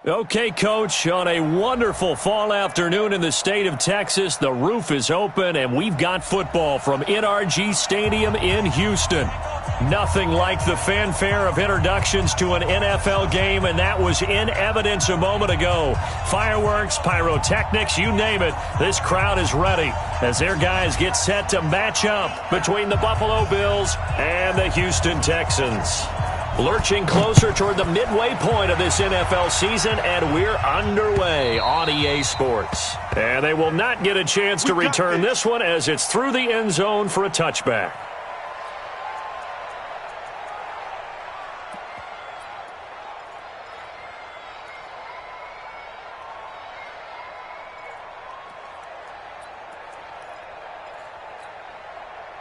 Okay, Coach, on a wonderful fall afternoon in the state of Texas, the roof is open, and we've got football from NRG Stadium in Houston. Nothing like the fanfare of introductions to an NFL game, and that was in evidence a moment ago. Fireworks, pyrotechnics, you name it, this crowd is ready as their guys get set to match up between the Buffalo Bills and the Houston Texans. Lurching closer toward the midway point of this NFL season, and we're underway on EA Sports. And they will not get a chance to return this one as it's through the end zone for a touchback.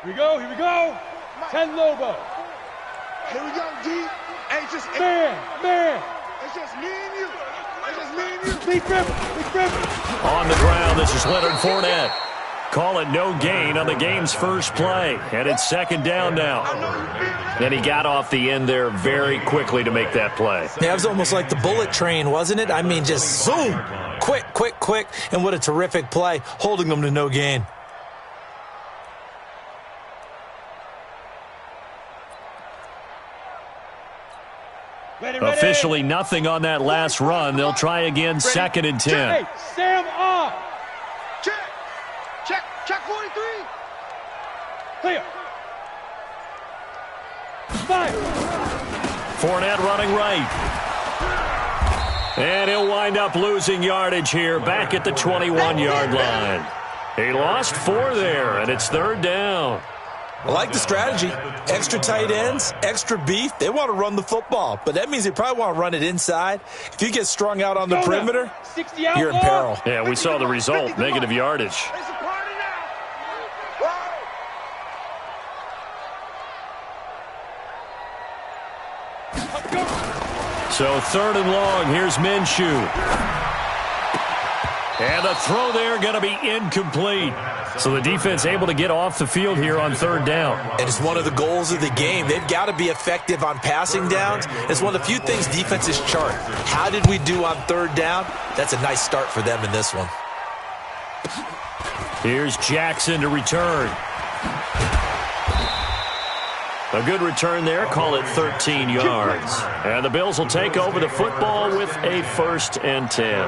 Here we go. 10 Lobo. Here we go, D. Hey, just man. It's just me and you. It's just me and you. Big Ripper. On the ground, this is Leonard Fournette. Call it no gain on the game's first play, and it's second down now. And he got off the end there very quickly to make that play. Yeah, it was almost like the bullet train, wasn't it? I mean, just zoom. Quick, and what a terrific play, holding them to no gain. Ready. Officially nothing on that last run. They'll try again, second and 10. Hey, Sam off. Check 43. Clear. Fire. Fournette running right. And he'll wind up losing yardage here back at the 21-yard line. He lost 4 there, and it's third down. I like the strategy. Extra tight ends, extra beef. They want to run the football, but that means they probably want to run it inside. If you get strung out on the perimeter, you're in peril. Yeah, we saw the result, negative yardage. It's a party now. So third and long, here's Minshew. And the throw there going to be incomplete. So the defense able to get off the field here on third down. And it's one of the goals of the game. They've got to be effective on passing downs. It's one of the few things defenses chart. How did we do on third down? That's a nice start for them in this one. Here's Jackson to return. A good return there. Call it 13 yards. And the Bills will take over the football with a 1st and 10.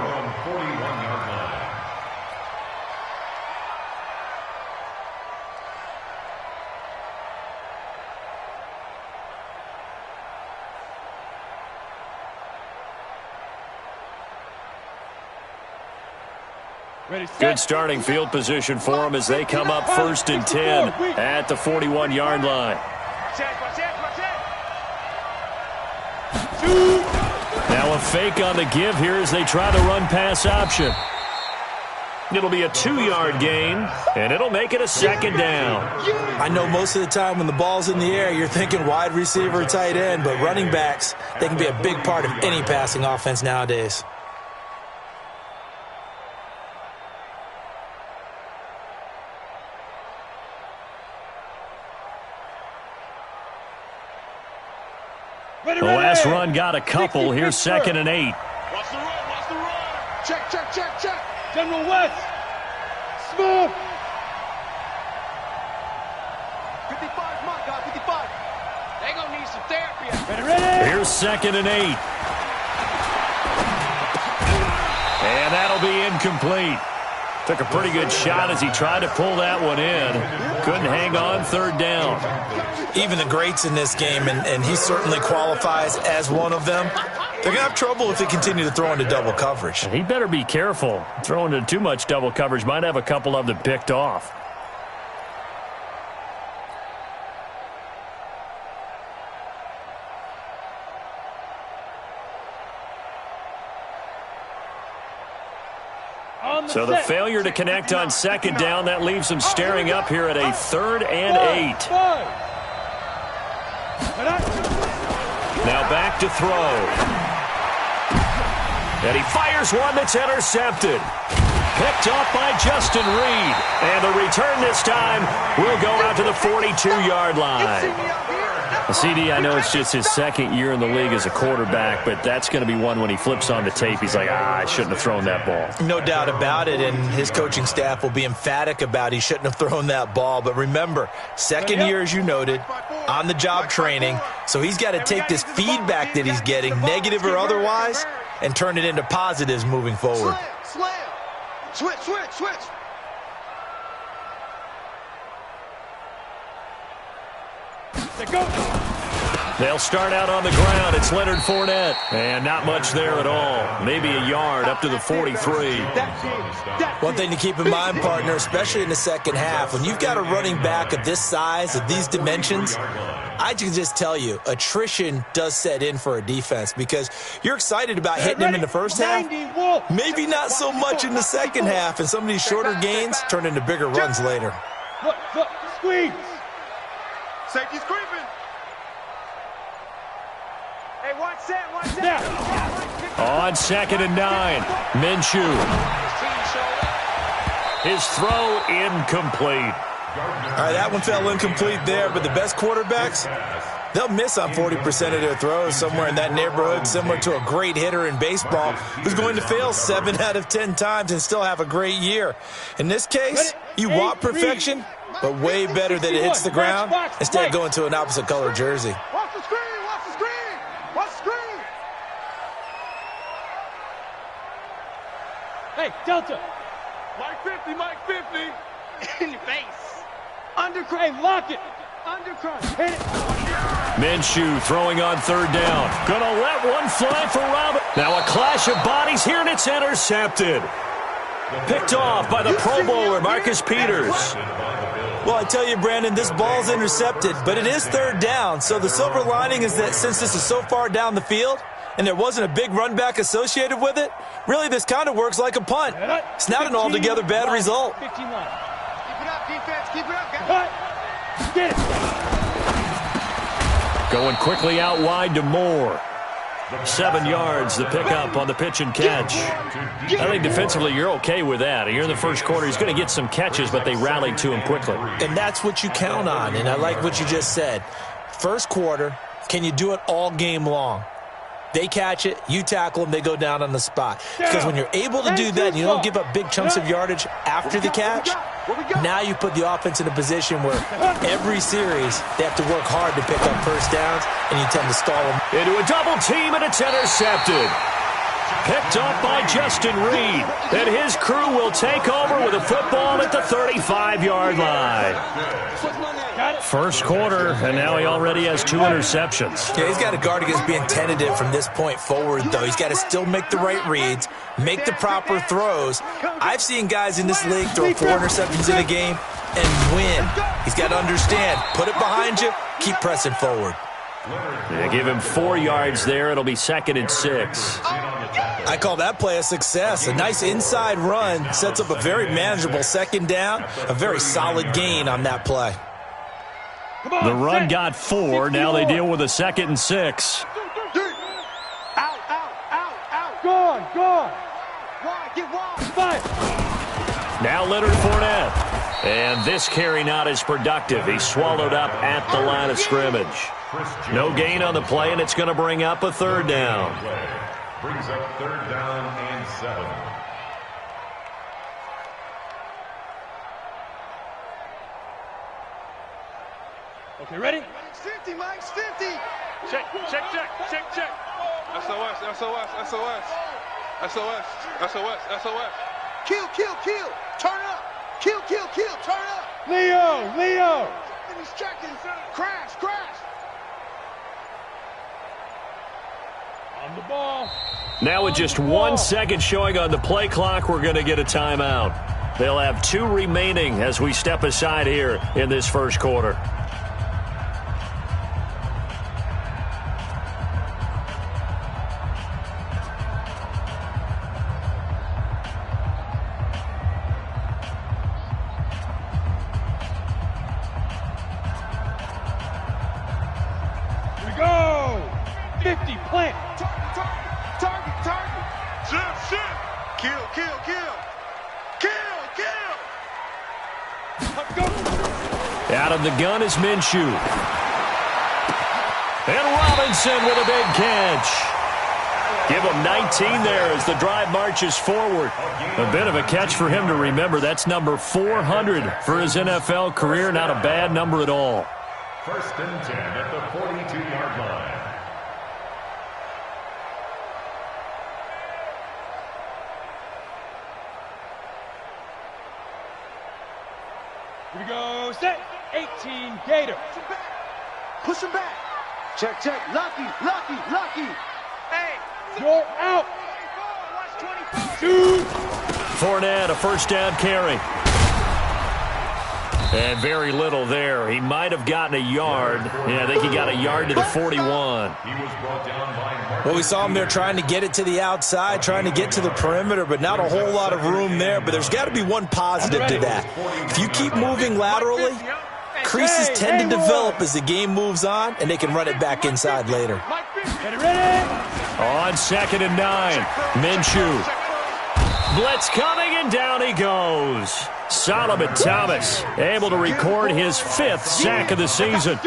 Good starting field position for them as they come up 1st and 10 at the 41-yard line. Now a fake on the give here as they try to run pass option. It'll be a 2-yard gain, and it'll make it a second down. I know most of the time when the ball's in the air, you're thinking wide receiver, tight end, but running backs, they can be a big part of any passing offense nowadays. The last run got a couple. Here's 2nd and 8. Watch the run. Check. General West. Smooth. 55, my God, 55. They gonna need some therapy. Ready. Here's 2nd and 8. And that'll be incomplete. Took a pretty good shot as he tried to pull that one in. Couldn't hang on third down. Even the greats in this game, and he certainly qualifies as one of them, they're going to have trouble if they continue to throw into double coverage. He better be careful. Throwing into too much double coverage might have a couple of them picked off. So the failure to connect on second down, that leaves them staring up here at a 3rd and 8. Now back to throw. And he fires one that's intercepted. Picked off by Justin Reed. And the return this time will go out to the 42-yard line. CD, I know it's just his second year in the league as a quarterback, but that's going to be one when he flips on the tape, he's like, I shouldn't have thrown that ball. No doubt about it, and his coaching staff will be emphatic about he shouldn't have thrown that ball. But remember, second year, as you noted, on-the-job training, so he's got to take this feedback that he's getting, negative or otherwise, and turn it into positives moving forward. Slam. Switch. They'll start out on the ground. It's Leonard Fournette. And not much there at all. Maybe a yard up to the 43. One thing to keep in mind, partner, especially in the second half, when you've got a running back of this size, of these dimensions, I can just tell you, attrition does set in for a defense because you're excited about hitting him in the first half. Maybe not so much in the second half, and some of these shorter gains turn into bigger runs later. Look, squeeze. Safety's creeping. Hey, watch that. Now. On 2nd and 9, Minshew. His throw incomplete. All right, that one fell incomplete there, but the best quarterbacks, they'll miss on 40% of their throws, somewhere in that neighborhood, similar to a great hitter in baseball who's going to fail 7 out of 10 times and still have a great year. In this case, you want perfection, but way better that it hits the ground instead of going to an opposite color jersey. Watch the screen. Hey, Delta. Mike 50. In your face. Undercross. Hey, lock it. Undercross. Hit it. Minshew throwing on 3rd down. Gonna let one fly for Robert. Now a clash of bodies here, and it's intercepted. Picked off by the Pro Bowler, Marcus Peters. Well, I tell you, Brandon, this ball's intercepted, but it is 3rd down. So the silver lining is that since this is so far down the field and there wasn't a big run back associated with it, really this kind of works like a punt. It's not an altogether bad result. 15 line. Keep it up, defense. Keep it up, guys. Cut. Get it. Going quickly out wide to Moore. 7 yards, the pickup on the pitch and catch. I think defensively you're okay with that. Here in the first quarter, he's going to get some catches, but they rallied to him quickly. And that's what you count on, and I like what you just said. First quarter, can you do it all game long? They catch it, you tackle them, they go down on the spot. Because when you're able to do that and you don't give up big chunks of yardage after the catch, now you put the offense in a position where every series they have to work hard to pick up first downs, and you tend to stall them. Into a double team, and it's intercepted. Picked up by Justin Reed. And his crew will take over with a football at the 35-yard line. First quarter, and now he already has 2 interceptions. Yeah, he's got to guard against being tentative from this point forward, though. He's got to still make the right reads, make the proper throws. I've seen guys in this league throw 4 interceptions in a game and win. He's got to understand, put it behind you, keep pressing forward. Yeah, give him 4 yards there. It'll be 2nd and 6. I call that play a success. A nice inside run sets up a very manageable 2nd down, a very solid gain on that play. The run got 4. Now they deal with a 2nd and 6. Out. Gone. Wide, get wide. Five. Now Leonard Fournette. And this carry not as productive. He's swallowed up at the line of scrimmage. No gain on the play, and it's going to bring up a 3rd down. Brings up 3rd down and 7. Okay, ready? 50, Mike, 50. Check. SOS. Kill. Turn up. Kill. Turn up. Leo. He's checking. Crash. On the ball. Now with just 1 second showing on the play clock, we're going to get a timeout. They'll have 2 remaining as we step aside here in this first quarter. Here we go. 50, plant. Target. Shit. Kill. Let's go. Out of the gun is Minshew. And Robinson with a big catch. Give him 19 there as the drive marches forward. A bit of a catch for him to remember. That's number 400 for his NFL career. Not a bad number at all. 1st and 10 at the 42-yard line. Here we go, set, 18, Gator. Push him back. Check, check. Lucky. Hey. You're out. 2. Fournette, a first down carry. And very little there. He might have gotten a yard. Yeah, I think he got a yard to the 41. He was brought down by Well, we saw him there trying to get it to the outside, trying to get to the perimeter, but not a whole lot of room there. But there's got to be one positive to that. If you keep moving laterally, creases tend to develop as the game moves on, and they can run it back inside later. Get it ready. On 2nd and 9, Minshew. Blitz coming, and down he goes. Solomon Thomas able to record his 5th sack of the season.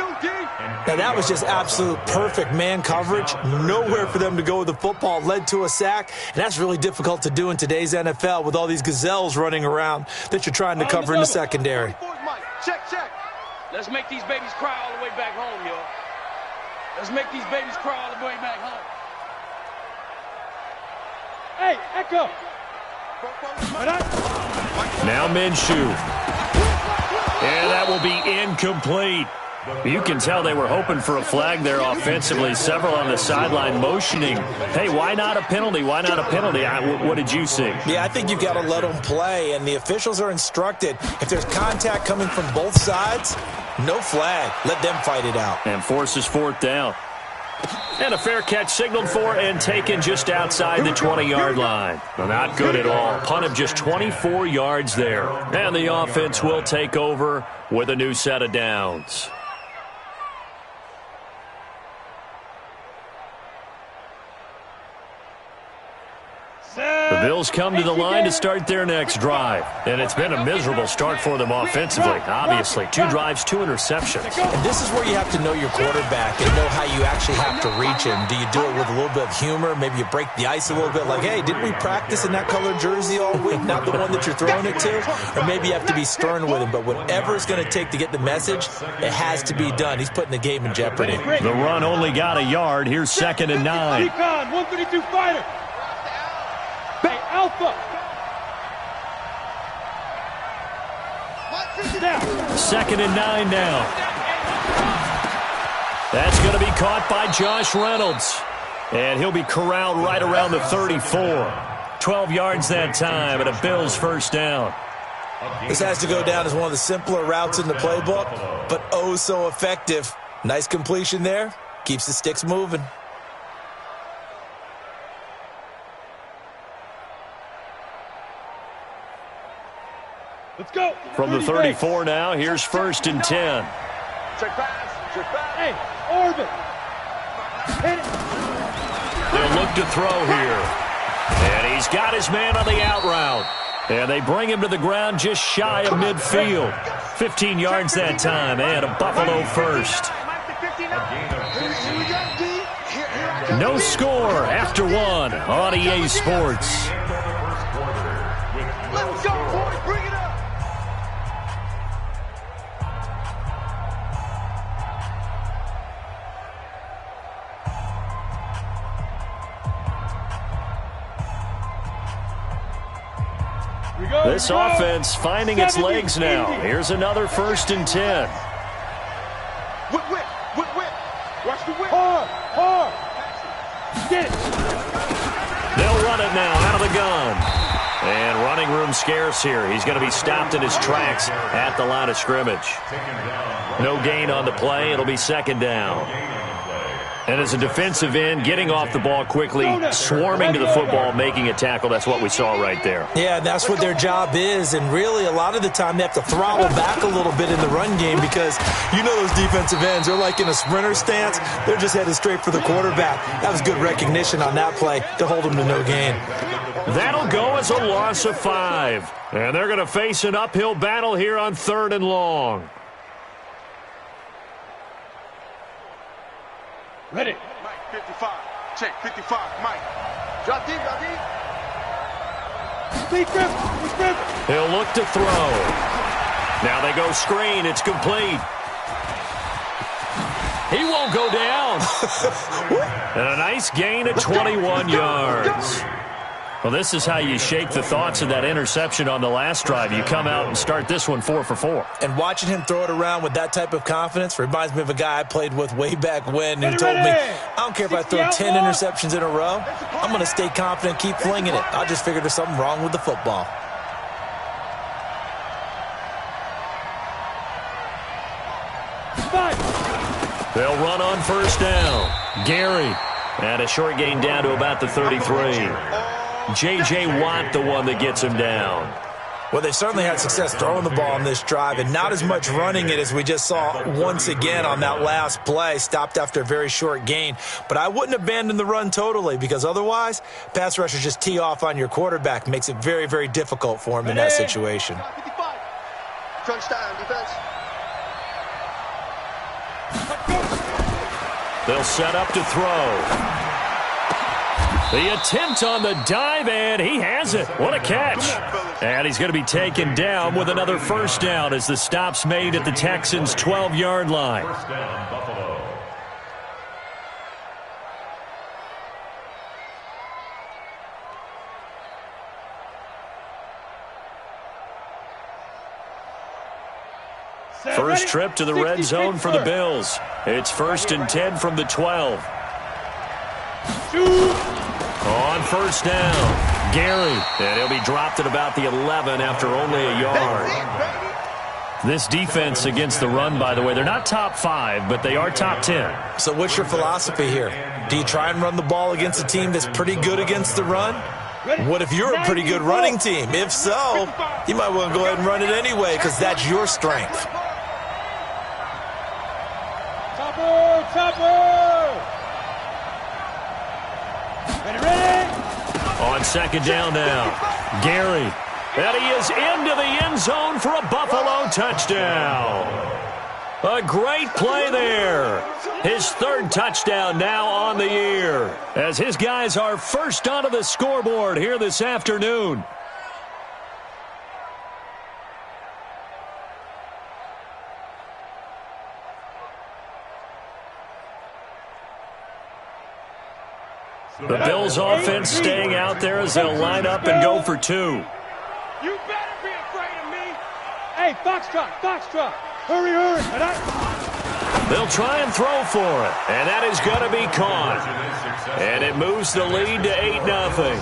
Now, that was just absolute perfect man coverage. Nowhere for them to go with the football. Led to a sack, and that's really difficult to do in today's NFL with all these gazelles running around that you're trying to cover in the secondary. Check. Let's make these babies cry all the way back home, yo. Let's make these babies cry all the way back home. Hey, Echo. Now Minshew. And that will be incomplete. You can tell they were hoping for a flag there offensively. Several on the sideline motioning. Hey, why not a penalty? Why not a penalty? What did you see? Yeah, I think you've got to let them play, and the officials are instructed. If there's contact coming from both sides, no flag. Let them fight it out. And forces 4th down. And a fair catch signaled for and taken just outside the 20-yard line. Well, not good at all. Punt of just 24 yards there. And the offense will take over with a new set of downs. The Bills come to the line to start their next drive. And it's been a miserable start for them offensively, obviously. 2 drives, 2 interceptions. And this is where you have to know your quarterback and know how you actually have to reach him. Do you do it with a little bit of humor? Maybe you break the ice a little bit like, hey, didn't we practice in that colored jersey all week? Not the one that you're throwing it to? Or maybe you have to be stern with him. But whatever it's going to take to get the message, it has to be done. He's putting the game in jeopardy. The run only got a yard. Here's 2nd and 9. Recon, 132 fighter. Hey, Alpha. Down. 2nd and 9 now. That's going to be caught by Josh Reynolds. And he'll be corralled right around the 34. 12 yards that time, and a Bills first down. This has to go down as one of the simpler routes in the playbook, but oh so effective. Nice completion there. Keeps the sticks moving. Let's go. From the 34 now, here's 1st and 10. Check pass. Hey, Orbit. Hit it. They'll look to throw here. And he's got his man on the out route. And they bring him to the ground just shy of midfield. 15 yards that time, and a Buffalo first. No score after 1 on EA Sports. Let's go, boys. Bring it up. This offense finding its legs now. Here's another 1st and 10. Whip. Watch the whip. Hard. Get it. They'll run it now out of the gun. And running room scarce here. He's going to be stopped in his tracks at the line of scrimmage. No gain on the play. It'll be 2nd down. And as a defensive end, getting off the ball quickly, swarming to the football, making a tackle, that's what we saw right there. Yeah, that's what their job is. And really, a lot of the time, they have to throttle back a little bit in the run game because you know those defensive ends, they're like in a sprinter stance. They're just headed straight for the quarterback. That was good recognition on that play to hold them to no gain. That'll go as a loss of 5. And they're going to face an uphill battle here on 3rd and long. Ready. Mike, 55. Check, 55. Mike. Drop deep, drop deep. Deep grip, deep grip. He'll look to throw. Now they go screen. It's complete. He won't go down. And a nice gain of 21 yards. Well, this is how you shake the thoughts of that interception on the last drive. You come out and start this one 4 for 4. And watching him throw it around with that type of confidence reminds me of a guy I played with way back when who told me, I don't care if I throw 10 interceptions in a row, I'm going to stay confident, keep flinging it. I just figured there's something wrong with the football. They'll run on first down. Gary. And a short gain down to about the 33. J.J. Watt, the one that gets him down. Well, they certainly had success throwing the ball on this drive and not as much running it as we just saw once again on that last play. Stopped after a very short gain. But I wouldn't abandon the run totally because otherwise, pass rushers just tee off on your quarterback. Makes it very, very difficult for him in that situation. Crunch down, defense. They'll set up to throw. The attempt on the dive, and he has it. What a catch. And he's going to be taken down with another first down as the stop's made at the Texans' 12-yard line. First down, Buffalo. First trip to the red zone for the Bills. It's 1st and 10 from the 12. On first down, Gary. And he'll be dropped at about the 11 after only a yard. This defense against the run, by the way, they're not top 5, but they are top 10. So what's your philosophy here? Do you try and run the ball against a team that's pretty good against the run? What if you're a pretty good running team? If so, you might want to go ahead and run it anyway because that's your strength. On second down now, Gary. And he is into the end zone for a Buffalo touchdown. A great play there. His 3rd touchdown now on the year as his guys are first onto the scoreboard here this afternoon. The Bills offense staying out there as they'll line up and go for 2. You better be afraid of me. Hey, Foxtrot, Foxtrot. Hurry, hurry. They'll try and throw for it, and that is going to be caught. And it moves the lead to 8-0.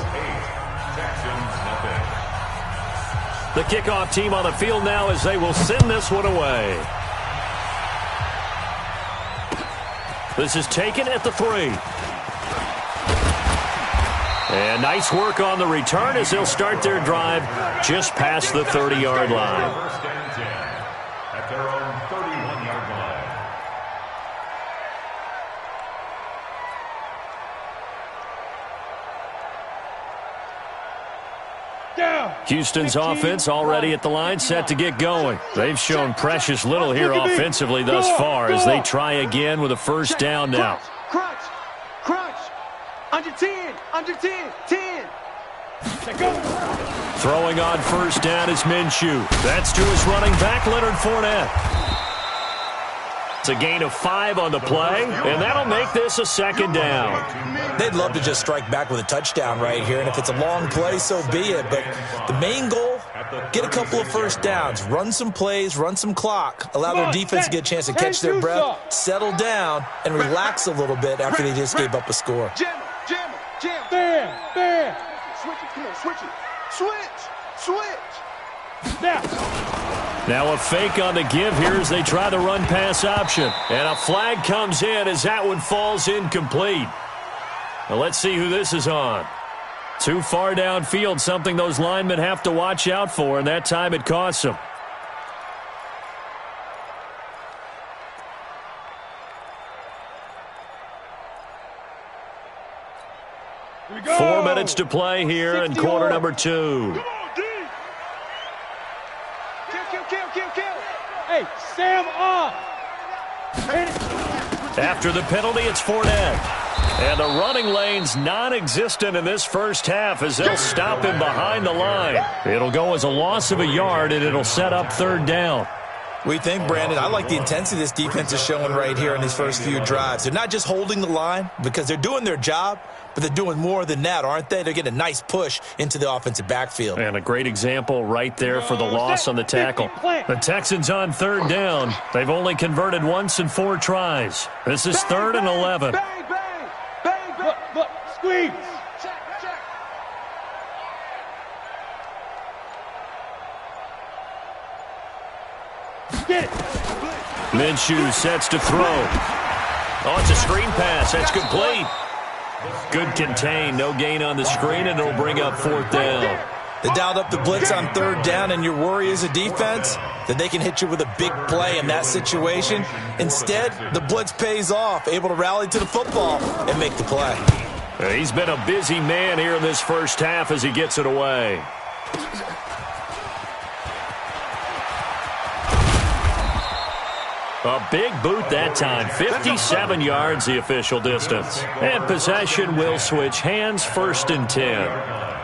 The kickoff team on the field now as they will send this one away. This is taken at the 3. And nice work on the return as they'll start their drive just past the 30-yard line. First and 10 at their own 31-yard line. Down. Houston's offense already at the line, set to get going. They've shown precious little here offensively thus far as they try again with a first down now. Crunch. Under 10. Under 10. 10. Throwing on first down is Minshew. That's to his running back, Leonard Fournette. It's a gain of 5 on the play, and that'll make this a second down. They'd love to just strike back with a touchdown right here, and if it's a long play, so be it. But the main goal, get a couple of first downs, run some plays, run some clock, allow their defense to get a chance to catch their breath, settle down, and relax a little bit after they just gave up a score. Jam. There. Switch it. Come on, switch it. Switch. Now a fake on the give here as they try the run-pass option. And a flag comes in as that one falls incomplete. Now let's see who this is on. Too far downfield, something those linemen have to watch out for, and that time it costs them. Go. 4 minutes to play here in quarter number 2. Come on, D. Kill. Hey, Sam off. After the penalty, it's Fournette. And the running lane's non-existent in this first half as they'll stop him behind the line. It'll go as a loss of a yard, and it'll set up third down. We think, Brandon, I like the intensity this defense is showing right here in these first few drives. They're not just holding the line because they're doing their job, but they're doing more than that, aren't they? They're getting a nice push into the offensive backfield. And a great example right there for the loss on the tackle. The Texans on third down. They've only converted once in 4 tries. This is 3rd and 11. Bang, bang, bang, bang. Look, squeeze. Get it. Minshew sets to throw. Oh, it's a screen pass. That's complete. Good contain. No gain on the screen, and it'll bring up 4th down. They dialed up the blitz on 3rd down, and your worry as a defense that they can hit you with a big play in that situation. Instead, the blitz pays off, able to rally to the football and make the play. He's been a busy man here in this first half as he gets it away. A big boot that time. 57 yards the official distance. And possession will switch hands, 1st and 10.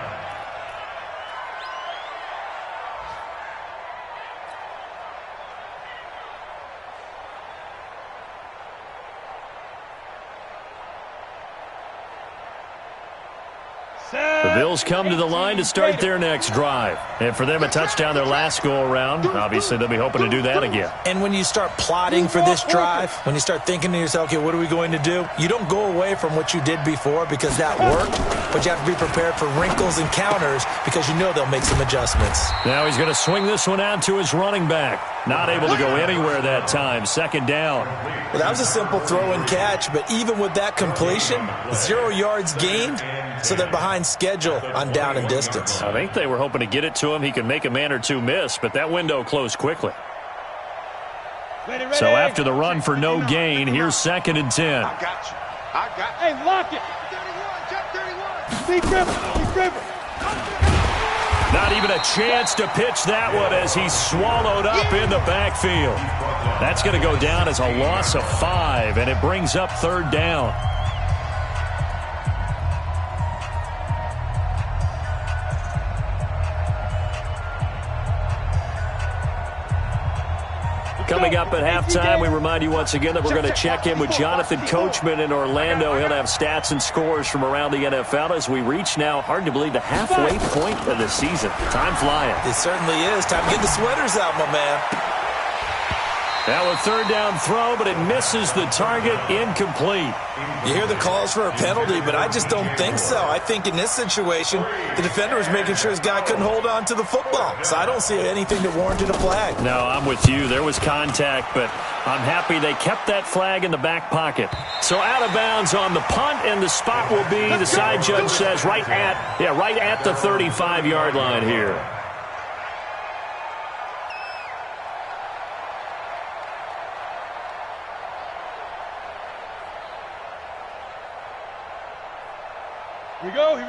The Bills come to the line to start their next drive. And for them, a touchdown their last go-around. Obviously, they'll be hoping to do that again. And when you start plotting for this drive, when you start thinking to yourself, okay, what are we going to do? You don't go away from what you did before because that worked, but you have to be prepared for wrinkles and counters because you know they'll make some adjustments. Now he's going to swing this one out to his running back. Not able to go anywhere that time. 2nd down. Well, that was a simple throw and catch, but even with that completion, 0 yards gained, so they're behind schedule on down and distance. I think they were hoping to get it to him. He could make a man or two miss, but that window closed quickly. Ready. So after the run for no gain, here's 2nd and 10. I got you. I got you. Hey, lock it. 31, check 31. Big river. Not even a chance to pitch that one as he's swallowed up in the backfield. That's going to go down as a loss of 5, and it brings up 3rd down. Coming up at halftime, we remind you once again that we're going to check in with Jonathan Coachman in Orlando. He'll have stats and scores from around the NFL as we reach now, hard to believe, the halfway point of the season. Time flying. It certainly is. Time to get the sweaters out, my man. Now a 3rd down throw, but it misses the target. Incomplete. You hear the calls for a penalty, but I just don't think so. I think in this situation, the defender was making sure his guy couldn't hold on to the football. So I don't see anything that warranted a flag. No, I'm with you. There was contact, but I'm happy they kept that flag in the back pocket. So out of bounds on the punt, and the spot will be, the side judge says, right at the 35-yard line here.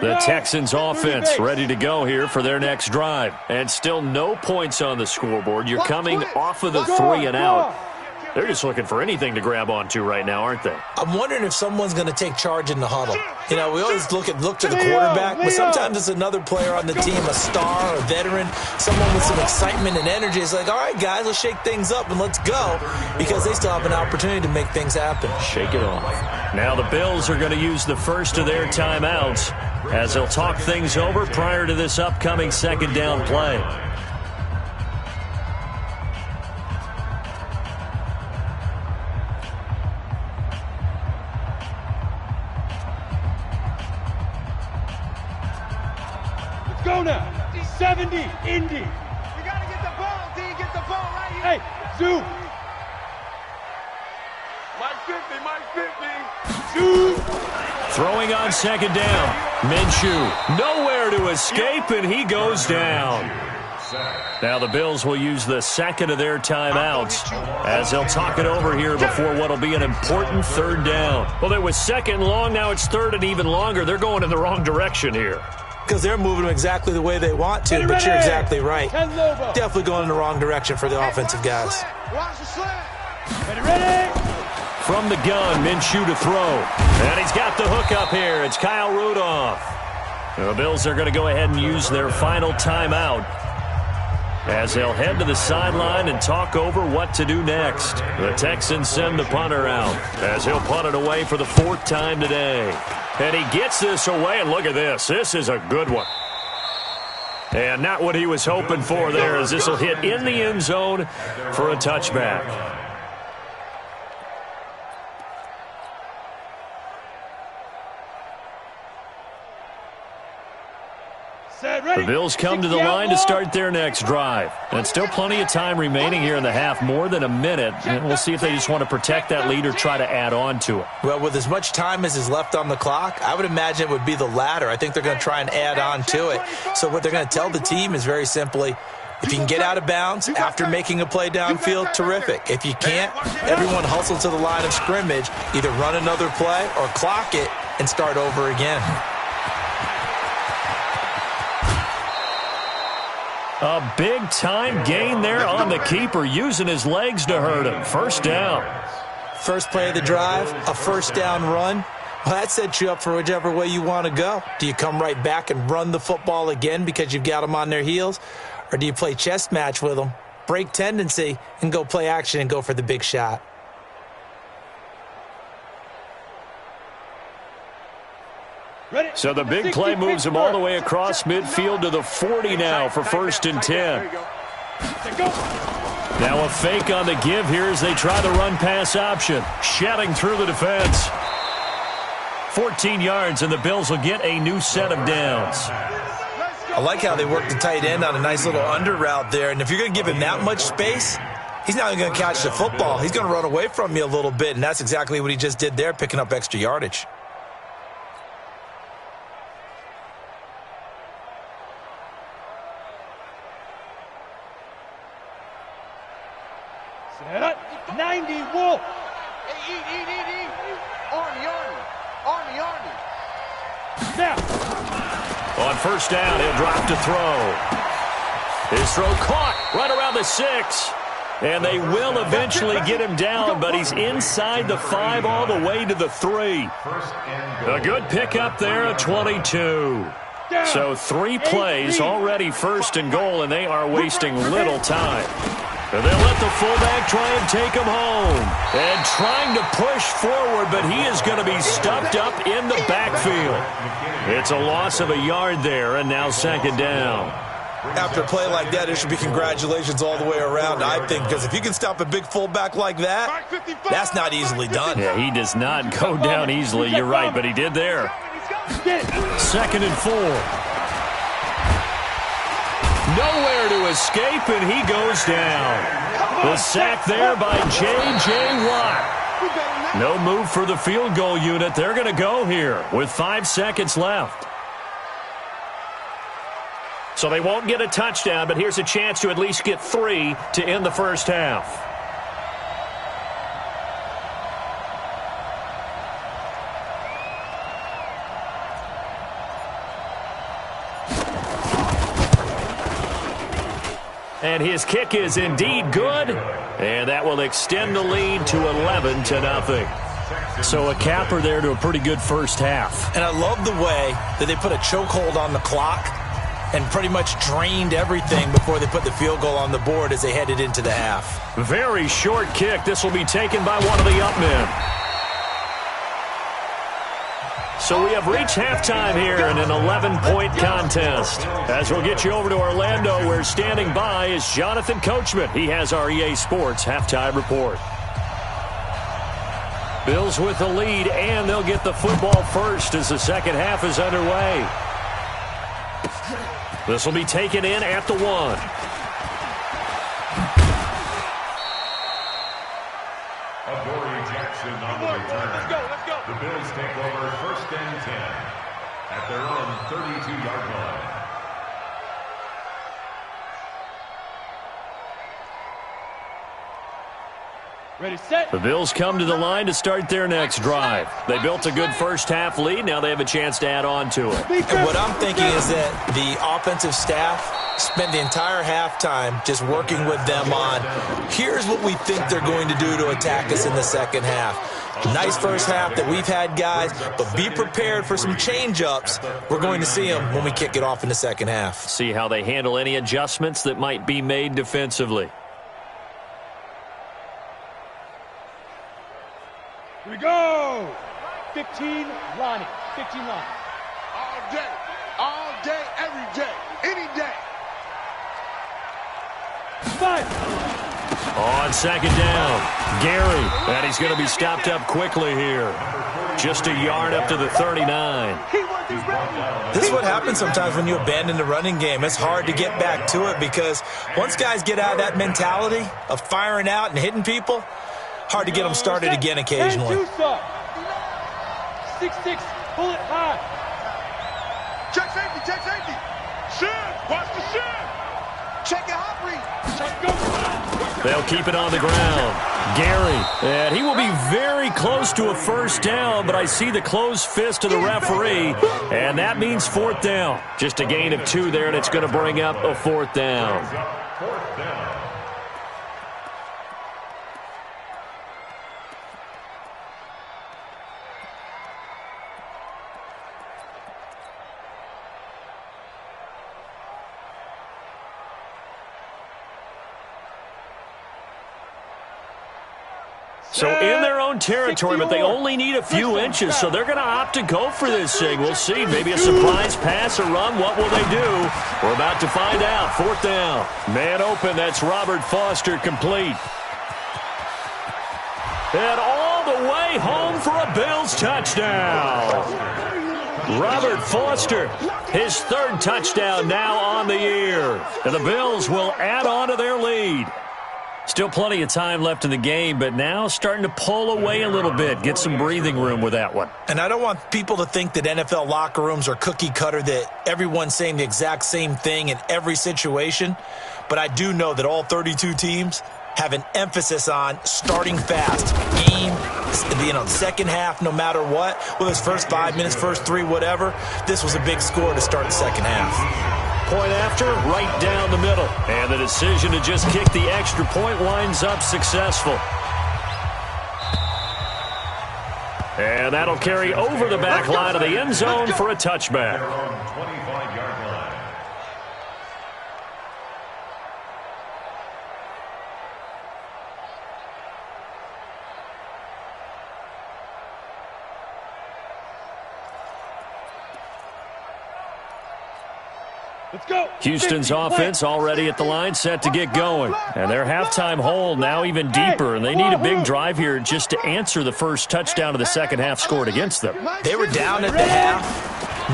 The Texans offense ready to go here for their next drive. And still no points on the scoreboard. You're coming off of the 3 and out. They're just looking for anything to grab onto right now, aren't they? I'm wondering if someone's going to take charge in the huddle. You know, we always look to the quarterback, but sometimes it's another player on the team, a star, a veteran, someone with some excitement and energy. It's like, all right, guys, let's shake things up and let's go, because they still have an opportunity to make things happen. Shake it off. Now the Bills are going to use the first of their timeouts as they'll talk things over prior to this upcoming 2nd down play. Go now. 70, Indy. You got to get the ball, D. Get the ball right here. Hey, zoom. Mike 50. Zoom. Throwing on 2nd down. Minshew nowhere to escape, and he goes down. Now the Bills will use the 2nd of their timeouts as they'll talk it over here before what will be an important 3rd down. Well, it was 2nd long. Now it's 3rd and even longer. They're going in the wrong direction here. Because they're moving them exactly the way they want to, but you're exactly right. Definitely going in the wrong direction for the offensive guys. Watch the slant. Ready. From the gun, Minshew to throw. And he's got the hook up here. It's Kyle Rudolph. The Bills are going to go ahead and use their final timeout as they'll head to the sideline and talk over what to do next. The Texans send the punter out as he'll punt it away for the 4th time today. And he gets this away, and look at this. This is a good one. And not what he was hoping for there, as this will hit in the end zone for a touchback. The Bills come to the line to start their next drive. And still plenty of time remaining here in the half, more than a minute. And we'll see if they just want to protect that lead or try to add on to it. Well, with as much time as is left on the clock, I would imagine it would be the latter. I think they're going to try and add on to it. So what they're going to tell the team is very simply, if you can get out of bounds after making a play downfield, terrific. If you can't, everyone hustle to the line of scrimmage, either run another play or clock it and start over again. A big-time gain there on the keeper, using his legs to hurt him. First down. First play of the drive, a first down run. Well, that sets you up for whichever way you want to go. Do you come right back and run the football again because you've got them on their heels? Or do you play chess match with them, break tendency, and go play action and go for the big shot? So the big play moves him all the way across midfield to the 40 now for 1st and 10. Now a fake on the give here as they try the run-pass option. Shedding through the defense. 14 yards, and the Bills will get a new set of downs. I like how they work the tight end on a nice little under route there. And if you're going to give him that much space, he's not even going to catch the football. He's going to run away from you a little bit, and that's exactly what he just did there, picking up extra yardage. Set up. 90 Wolf. Hey, eat. Army. Now. On first down, he'll drop to throw. His throw caught right around the 6. And they will eventually get him down, but he's inside the 5 all the way to the 3. A good pickup there at 22. So 3 plays already 1st and goal, and they are wasting little time. And they'll let the fullback try and take him home. And trying to push forward, but he is going to be stuffed up in the backfield. It's a loss of a yard there, and now 2nd down. After a play like that, it should be congratulations all the way around, I think, because if you can stop a big fullback like that, that's not easily done. Yeah, he does not go down easily. You're right, but he did there. 2nd and 4. Nowhere to escape, and he goes down. The sack there by J.J. Watt. No move for the field goal unit. They're going to go here with 5 seconds left. So they won't get a touchdown, but here's a chance to at least get 3 to end the first half. And his kick is indeed good, and that will extend the lead to 11-0. So a capper there to a pretty good first half. And I love the way that they put a chokehold on the clock and pretty much drained everything before they put the field goal on the board as they headed into the half. Very short kick. This will be taken by one of the up men. So we have reached halftime here in an 11-point contest. As we'll get you over to Orlando, where standing by is Jonathan Coachman. He has our EA Sports halftime report. Bills with the lead, and they'll get the football first as the second half is underway. This will be taken in at the 1. Let's go. The Bills take over 1st and 10 at their own 32-yard line. Ready, set. The Bills come to the line to start their next drive. They built a good first half lead. Now they have a chance to add on to it. And what I'm thinking is that the offensive staff spent the entire halftime just working with them on, here's what we think they're going to do to attack us in the second half. Nice first half that we've had, guys, but be prepared for some change-ups. We're going to see them when we kick it off in the second half. See how they handle any adjustments that might be made defensively. Here we go. 15 lining. 15 lining. All day, every day, any day. Five. On second down, Gary, and he's going to be stopped up quickly here. Just a yard up to the 39. This is what happens sometimes when you abandon the running game. It's hard to get back to it because once guys get out of that mentality of firing out and hitting people, hard to get them started again occasionally. 6-6, pull it high. Check safety. Shin, watch the shin. Check your hop read. They'll keep it on the ground. Gary, and he will be very close to a first down, but I see the closed fist of the referee, and that means fourth down. Just a gain of 2 there, and it's going to bring up a fourth down. So in their own territory, but they only need a few inches, so they're going to opt to go for this thing. We'll see. Maybe a surprise pass or run. What will they do? We're about to find out. Fourth down. Man open. That's Robert Foster complete. And all the way home for a Bills touchdown. Robert Foster, his 3rd touchdown now on the year. And the Bills will add on to their lead. Still plenty of time left in the game, but now starting to pull away a little bit, get some breathing room with that one. And I don't want people to think that NFL locker rooms are cookie cutter, that everyone's saying the exact same thing in every situation. But I do know that all 32 teams have an emphasis on starting fast. Game, second half, no matter what. Whether it's first 5 minutes, first 3, whatever. This was a big score to start the second half. Point after, right down the middle. And the decision to just kick the extra point winds up successful. And that'll carry over the back line of the end zone for a touchback. 25-yard line. Let's go. Houston's offense already at the line, set to get going. And their halftime hole now even deeper, and they need a big drive here just to answer the first touchdown of the second half scored against them. They were down at the half.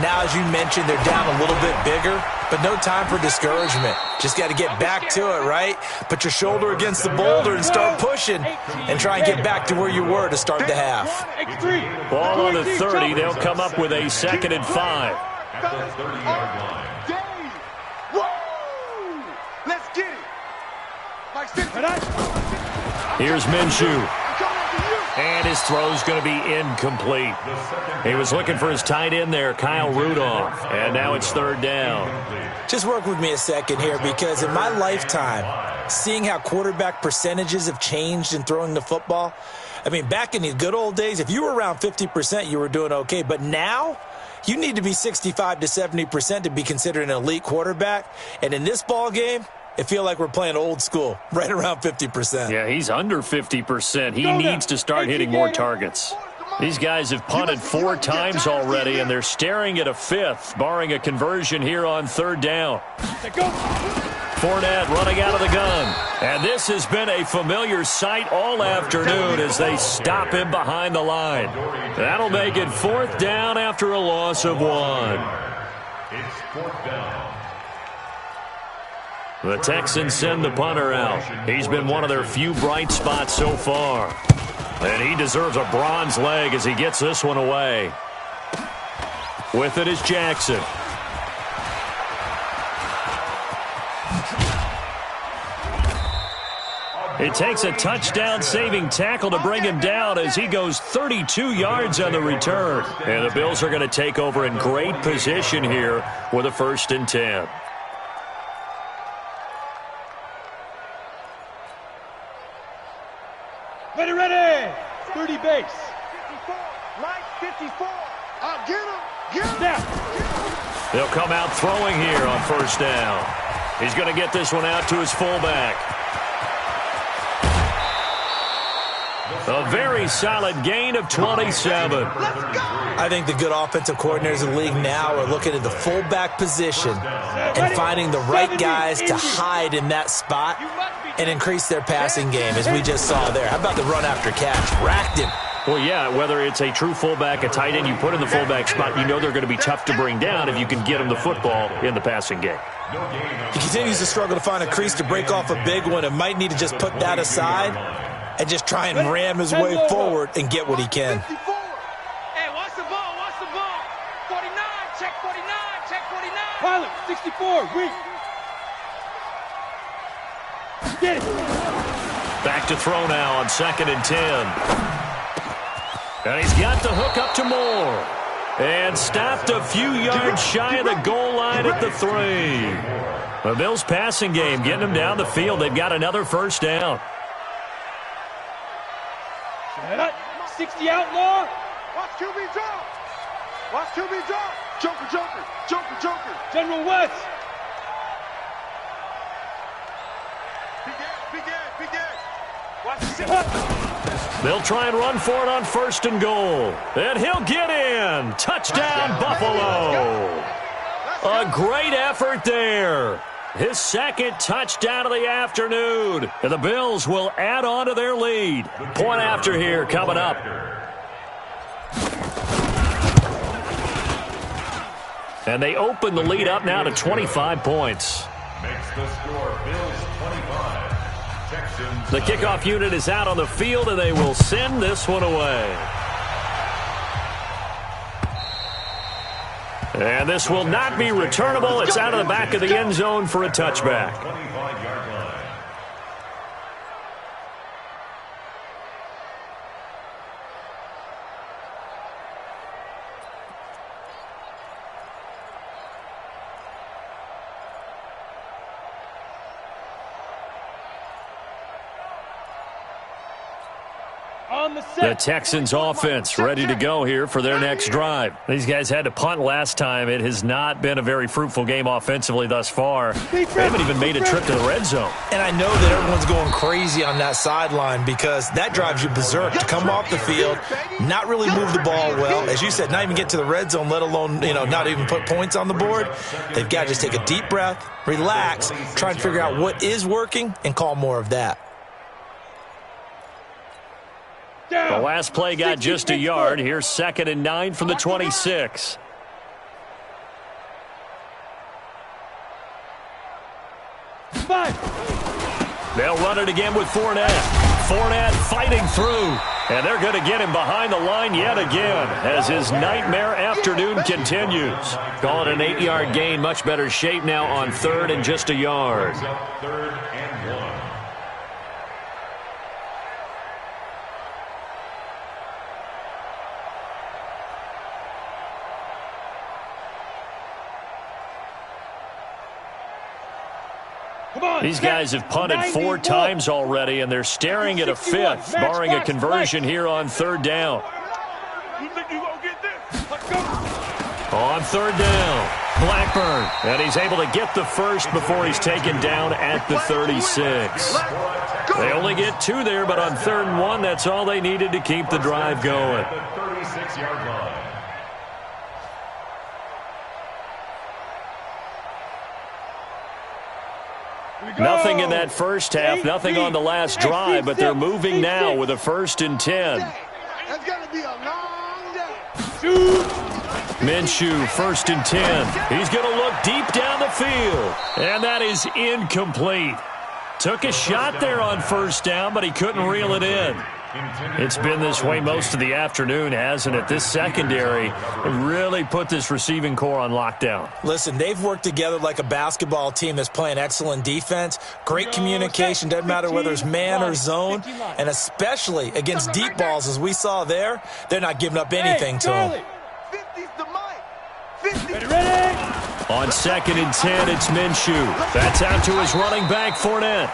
Now, as you mentioned, they're down a little bit bigger, but no time for discouragement. Just got to get back to it, right? Put your shoulder against the boulder and start pushing and try and get back to where you were to start the half. Ball on the 30. They'll come up with a 2nd and 5. At the 30-yard line. Let's get it. Here's Minshew. And his throw's going to be incomplete. He was looking for his tight end there, Kyle Rudolph. And now it's 3rd down. Just work with me a second here, because in my lifetime, seeing how quarterback percentages have changed in throwing the football, I mean, back in the good old days, if you were around 50%, you were doing okay. But now, you need to be 65 to 70% to be considered an elite quarterback. And in this ball game, it feels like we're playing old school, right around 50%. Yeah, he's under 50%. He needs to start hitting more targets. These guys have punted 4 times already, and they're staring at a 5th, barring a conversion here on 3rd down. Fournette running out of the gun. And this has been a familiar sight all afternoon as they stop him behind the line. That'll make it 4th down after a loss of 1. It's 4th down. The Texans send the punter out. He's been one of their few bright spots so far. And he deserves a bronze leg as he gets this one away. With it is Jackson. It takes a touchdown-saving tackle to bring him down as he goes 32 yards on the return. And the Bills are going to take over in great position here with a 1st and 10. Ready. 30 base. Mike 54. Get him. Get him. Get him. They'll come out throwing here on first down. He's going to get this one out to his fullback. A very solid gain of 27. I think the good offensive coordinators in the league now are looking at the fullback position and finding the right guys to hide in that spot and increase their passing game, as we just saw there. How about the run after catch? Racked him. Well, yeah, whether it's a true fullback, a tight end, you put in the fullback spot, you know they're going to be tough to bring down if you can get them the football in the passing game. He continues to struggle to find a crease to break off a big one and might need to just put that aside and just try and ram his way forward and get what he can. Hey, watch the ball, watch the ball. 49, check 49, check 49. Pilot, 64, weak. Get it. Back to throw now on 2nd and 10. And he's got the hook up to Moore. And stopped a few yards shy of the goal line at the 3. The Bills' passing game getting them down the field. They've got another first down. 60 outlaw. Watch QB drop. Watch QB drop. Joker, Joker, Joker, Joker. General West. Begin. Watch the They'll try and run for it on 1st and goal. And he'll get in. Touchdown, Buffalo. A great effort there. His 2nd touchdown of the afternoon. And the Bills will add on to their lead. Point after here coming up. And they open the lead up now to 25 points. Makes the score Bills 25. Texans. The kickoff unit is out on the field, and they will send this one away. And this will not be returnable. It's out of the back of the end zone for a touchback. 25-yard line. The Texans offense ready to go here for their next drive. These guys had to punt last time. It has not been a very fruitful game offensively thus far. They haven't even made a trip to the red zone. And I know that everyone's going crazy on that sideline because that drives you berserk to come off the field, not really move the ball well. As you said, not even get to the red zone, let alone, not even put points on the board. They've got to just take a deep breath, relax, try and figure out what is working, and call more of that. The last play got just a yard. Here's 2nd and 9 from the 26. They'll run it again with Fournette. Fournette fighting through. And they're going to get him behind the line yet again as his nightmare afternoon continues. Call it an 8-yard gain. Much better shape now on 3rd and just a yard. 3rd and 1. These guys have punted 4 times already, and they're staring at a 5th, barring a conversion here on 3rd down. On 3rd down, Blackburn, and he's able to get the first before he's taken down at the 36. They only get 2 there, but on 3rd and 1, that's all they needed to keep the drive going. 36-yard line. Nothing in that first half, nothing on the last drive, but they're moving now with a 1st and 10. That's going to be a long day. Minshew, 1st and 10. He's going to look deep down the field, and that is incomplete. Took a shot there on 1st down, but he couldn't reel it in. It's been this way most of the afternoon, hasn't it? This secondary really put this receiving core on lockdown. Listen, they've worked together like a basketball team that's playing excellent defense. Great communication, doesn't matter whether it's man or zone. And especially against deep balls, as we saw there, they're not giving up anything to them. 50's the mic. 50. Ready? On 2nd and 10, it's Minshew. That's out to his running back, Fournette.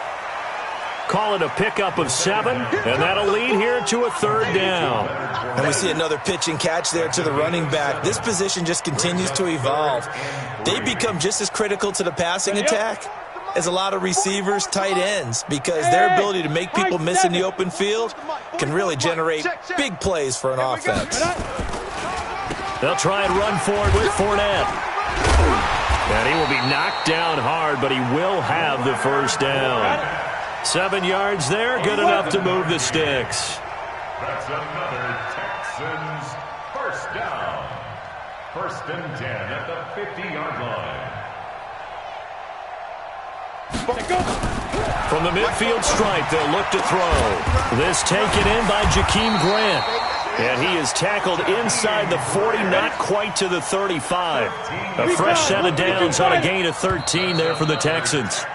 Call it a pickup of 7, and that'll lead here to a 3rd down. And we see another pitch and catch there to the running back. This position just continues to evolve. They become just as critical to the passing attack as a lot of receivers, tight ends, because their ability to make people miss in the open field can really generate big plays for an offense. They'll try and run forward with Fournette. And he will be knocked down hard, but he will have the 1st down. 7 yards there, good enough to move the sticks. That's another Texans 1st down. 1st and 10 at the 50-yard line. From the midfield stripe, they'll look to throw. This taken in by Jakeem Grant. And he is tackled inside the 40, not quite to the 35. A fresh set of downs on a gain of 13 there for the Texans.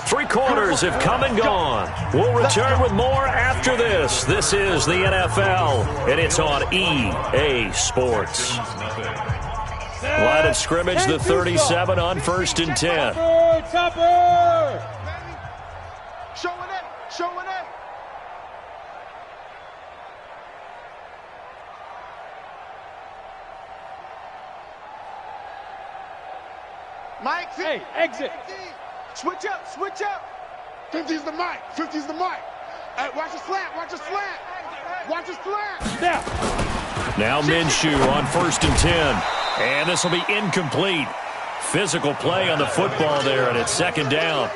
3 quarters have come and gone. We'll return with more after this. This is the NFL, and it's on EA Sports. Line of scrimmage, the 37 on 1st and 10. Topper! Showing it, showing it. Mike, Hey, exit. switch up, switch up. 50's the mic, 50's the mic. Hey, watch the slant, watch the slant. Watch the slant. Now Minshew on 1st and 10. And this will be incomplete. Physical play on the football there, and it's 2nd down.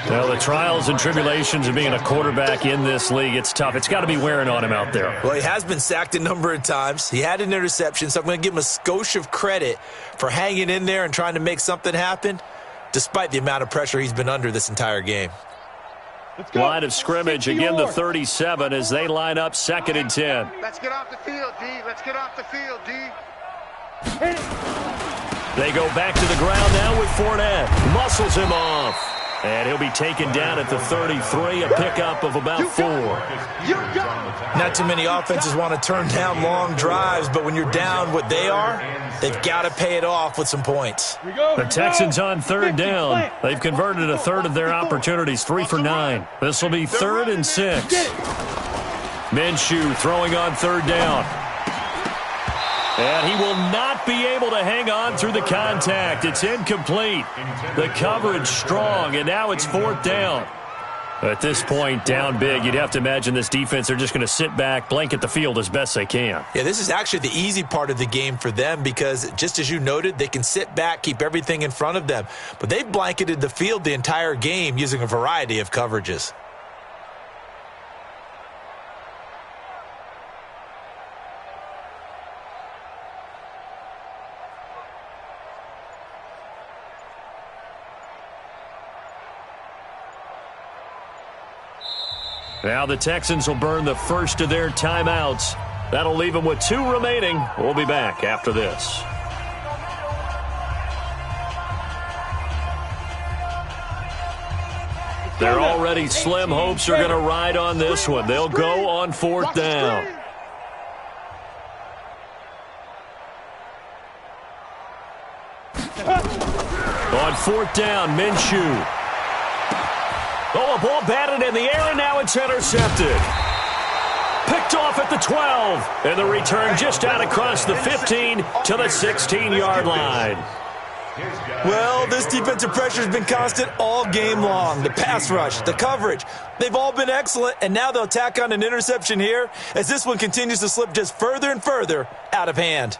Well, the trials and tribulations of being a quarterback in this league, it's tough. It's got to be wearing on him out there. Well, he has been sacked a number of times. He had an interception, so I'm going to give him a skosh of credit for hanging in there and trying to make something happen, despite the amount of pressure he's been under this entire game. Line of scrimmage, again the 37 as they line up 2nd and 10. Let's get off the field, D. Let's get off the field, D. They go back to the ground now with Fournette. Muscles him off. And he'll be taken down at the 33, a pickup of about 4. Not too many offenses want to turn down long drives, but when you're down what they are, they've got to pay it off with some points. The Texans on 3rd down. They've converted a 1/3 of their opportunities, 3 for 9. This will be 3rd and 6. Minshew throwing on 3rd down. And he will not be able to hang on through the contact. It's incomplete. The coverage strong, and now it's 4th down. At this point, down big, you'd have to imagine this defense, they're just going to sit back, blanket the field as best they can. Yeah, this is actually the easy part of the game for them because, just as you noted, they can sit back, keep everything in front of them. But they've blanketed the field the entire game using a variety of coverages. Now the Texans will burn the first of their timeouts. That'll leave them with 2 remaining. We'll be back after this. They're already slim hopes are going to ride on this one. They'll go on 4th down. On 4th down, Minshew. Oh, a ball batted in the air, and now it's intercepted. Picked off at the 12, and the return just out across the 15 to the 16-yard line. Well, this defensive pressure has been constant all game long. The pass rush, the coverage, they've all been excellent, and now they'll tack on an interception here as this one continues to slip just further and further out of hand.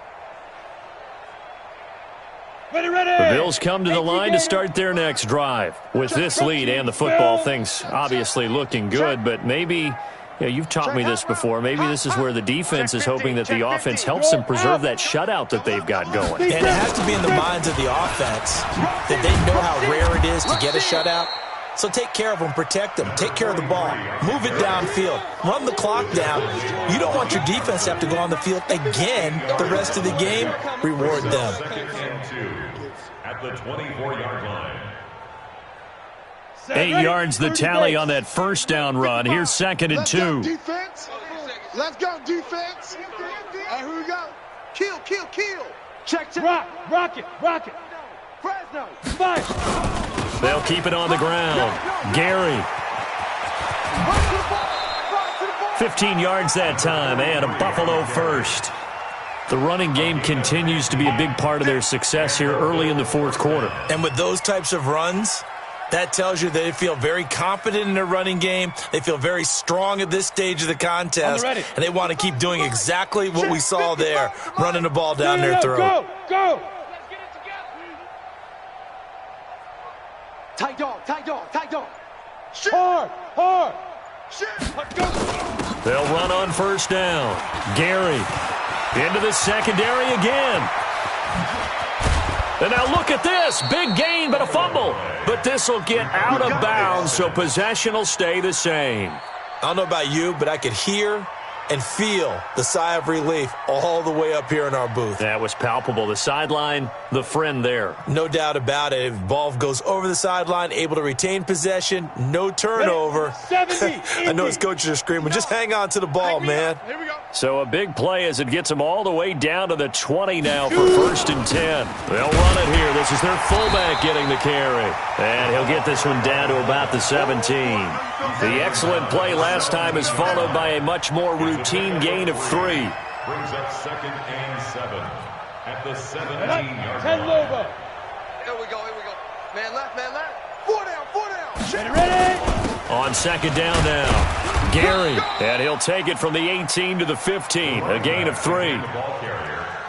Ready, ready. The Bills come to the line to start their next drive. With this lead and the football, things obviously looking good, but maybe, you've taught me this before, maybe this is where the defense is hoping that the offense helps them preserve that shutout that they've got going. And it has to be in the minds of the offense that they know how rare it is to get a shutout. So take care of them, protect them, take care of the ball, move it downfield, run the clock down. You don't want your defense to have to go on the field again the rest of the game. Reward them. At the 24-yard line. 8 yards the tally on that 1st down run. Here's 2nd and 2. Let's go, defense. Let's go, defense. Hey, here we go. Kill, kill, kill. Check, check. Rock it. Fresno. Fire. They'll keep it on the ground. Gary. 15 yards that time, and a Buffalo first. The running game continues to be a big part of their success here early in the fourth quarter. And with those types of runs, that tells you they feel very confident in their running game. They feel very strong at this stage of the contest. And they want to keep doing exactly what we saw there, running the ball down their throat. Go, go. Let's get it together. Tight dog, tight dog, tight dog. Hard, hard. Let's go. They'll run on first down. Gary into the secondary again. And now look at this. Big gain, but a fumble. But this will get out of bounds, so possession will stay the same. I don't know about you, but I could hear and feel the sigh of relief all the way up here in our booth. That was palpable. The sideline, the friend there. No doubt about it. If the ball goes over the sideline, able to retain possession, no turnover. 70, I know his coaches are screaming, just hang on to the ball, man. Here we go. So a big play as it gets them all the way down to the 20 now for first and 10. They'll run it here. This is their fullback getting the carry. And he'll get this one down to about the 17. The excellent play last time is followed by a much more routine gain of 3. Brings up 2nd and 7 at the 17-yard 10 line. Lobo. Here we go, here we go. Man left, man left. 4 down, 4 down. Ready? On second down now, Gary. And he'll take it from the 18 to the 15. A gain of 3.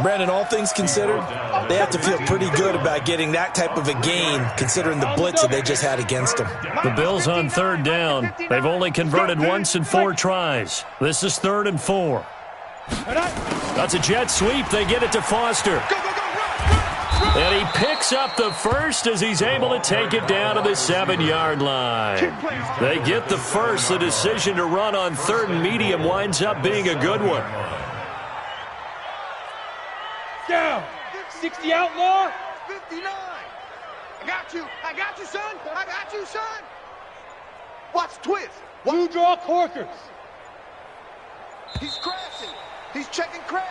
Brandon, all things considered, they have to feel pretty good about getting that type of a gain considering the blitz that they just had against them. The Bills on third down. They've only converted once in 4 tries. This is 3rd and 4. That's a jet sweep. They get it to Foster. And he picks up the first as he's able to take it down to the 7-yard line. They get the first. The decision to run on 3rd and medium winds up being a good one. Down. 60 outlaw. 59. I got you, son. I got you, son. Watch twist. Blue draw corkers. He's crashing. He's checking crash.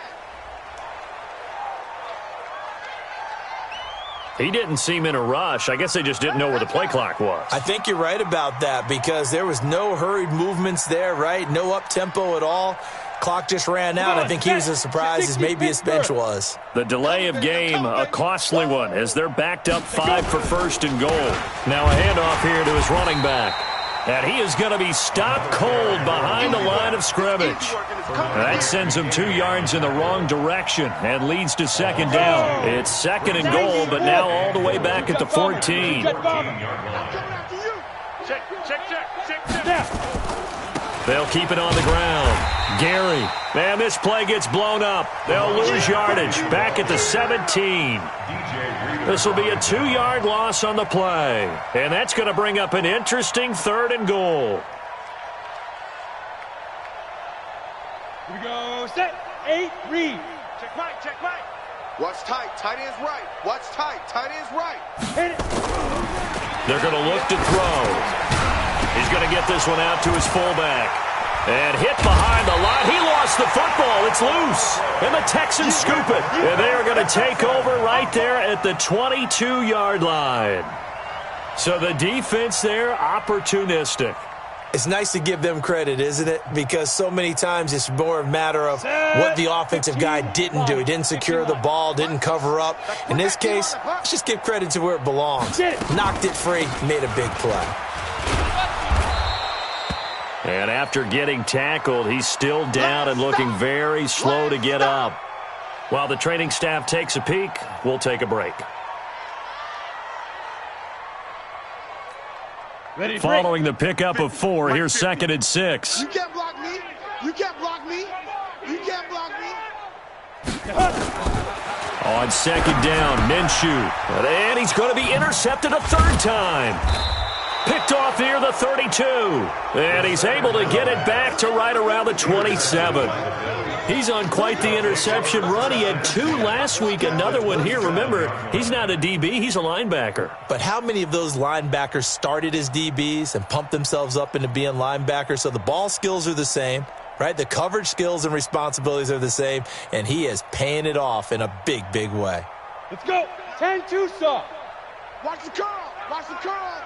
He didn't seem in a rush. I guess they just didn't know where the play clock was. I think you're right about that because there was no hurried movements there, right? No up-tempo at all. Clock just ran out. I think he was as surprised as maybe his bench was. The delay of game, a costly one, as they're backed up 5 for first and goal. Now a handoff here to his running back. And he is going to be stopped cold behind the line of scrimmage. That sends him 2 yards in the wrong direction and leads to second down. It's 2nd and goal, but now all the way back at the 14. They'll keep it on the ground. Gary. Man, this play gets blown up. They'll lose yardage. Back at the 17. This will be a 2-yard loss on the play. And that's going to bring up an interesting 3rd and goal. Here we go. Set. 8. Read. Check Mike, check Mike. Watch tight. Tight end's right. Watch tight. Tight end's right. Hit it. They're going to look to throw. He's going to get this one out to his fullback. And hit behind the line. He lost the football. It's loose. And the Texans scoop it. And they are going to take over right there at the 22-yard line. So the defense there, opportunistic. It's nice to give them credit, isn't it? Because so many times it's more a matter of what the offensive guy didn't do. He didn't secure the ball, didn't cover up. In this case, let's just give credit to where it belongs. Knocked it free, made a big play. And after getting tackled, he's still down and looking very slow to get up. While the training staff takes a peek, we'll take a break. Following the pickup of 4, here's 2nd and 6. You can't block me. You can't block me. You can't block me. On second down, Minshew. And he's going to be intercepted a 3rd time. Picked off near the 32. And he's able to get it back to right around the 27. He's on quite the interception run. He had 2 last week, another one here. Remember, he's not a DB, he's a linebacker. But how many of those linebackers started as DBs and pumped themselves up into being linebackers? So the ball skills are the same, right? The coverage skills and responsibilities are the same, and he is paying it off in a big, big way. Let's go. 10-2 saw. Watch the curl. Watch the curl.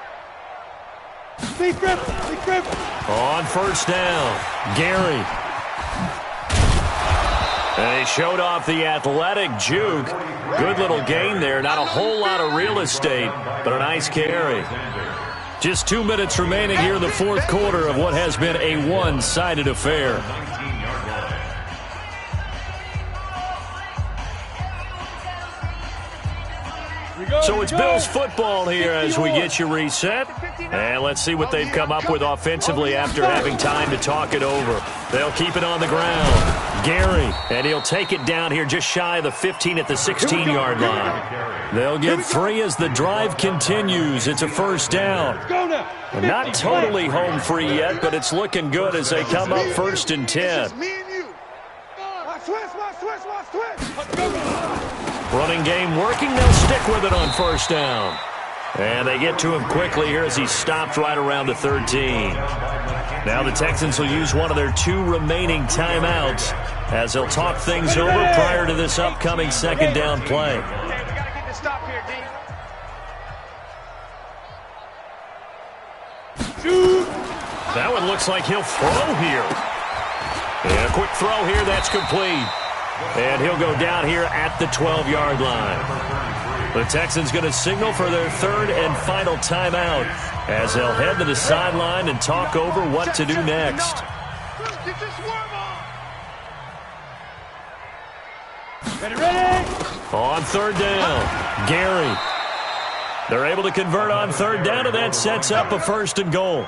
Be crippled. Be crippled. On first down, Gary. And he showed off the athletic juke. Good little gain there. Not a whole lot of real estate, but a nice carry. Just 2 minutes remaining here in the fourth quarter of what has been a one-sided affair. So it's Bills football here as we get you reset. And let's see what they've come up with offensively after having time to talk it over. They'll keep it on the ground. Gary, and he'll take it down here just shy of the 15 at the 16-yard line. They'll get 3 as the drive continues. It's a first down. Not totally home free yet, but it's looking good as they come up first and 10. Running game working. They'll stick with it on first down. And they get to him quickly here as he stopped right around the 13. Now the Texans will use one of their 2 remaining timeouts as they'll talk things over prior to this upcoming second down play. That one looks like he'll throw here. And a quick throw here. That's complete. And he'll go down here at the 12-yard line. The Texans going to signal for their 3rd and final timeout as they'll head to the sideline and talk over what to do next. On third down, Gary. They're able to convert on third down, and that sets up a first and goal.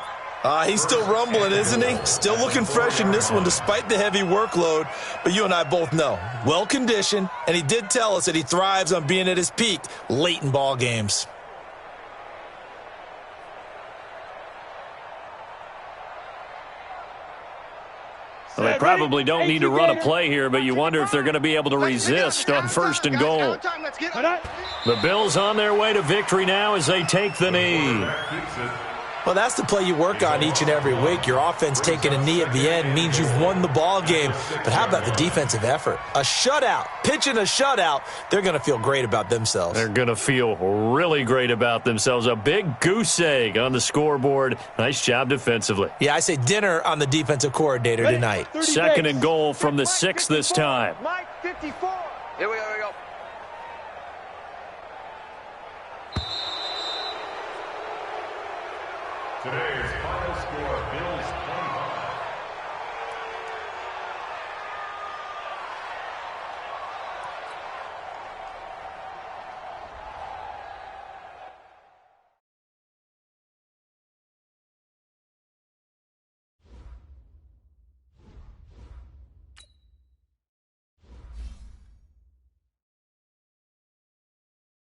He's still rumbling, isn't he? Still looking fresh in this one despite the heavy workload. But you and I both know, well-conditioned, and he did tell us that he thrives on being at his peak late in ball games. Well, they probably don't need to run a play here, but you wonder if they're going to be able to resist on first and goal. The Bills on their way to victory now as they take the knee. Well, that's the play you work on each and every week. Your offense taking a knee at the end means you've won the ball game. But how about the defensive effort? A shutout, pitching a shutout, they're going to feel great about themselves. They're going to feel really great about themselves. A big goose egg on the scoreboard. Nice job defensively. Yeah, I say dinner on the defensive coordinator tonight. Second and goal from the 6 this time. Mike, 54. Here we go, here we go. Today's final score,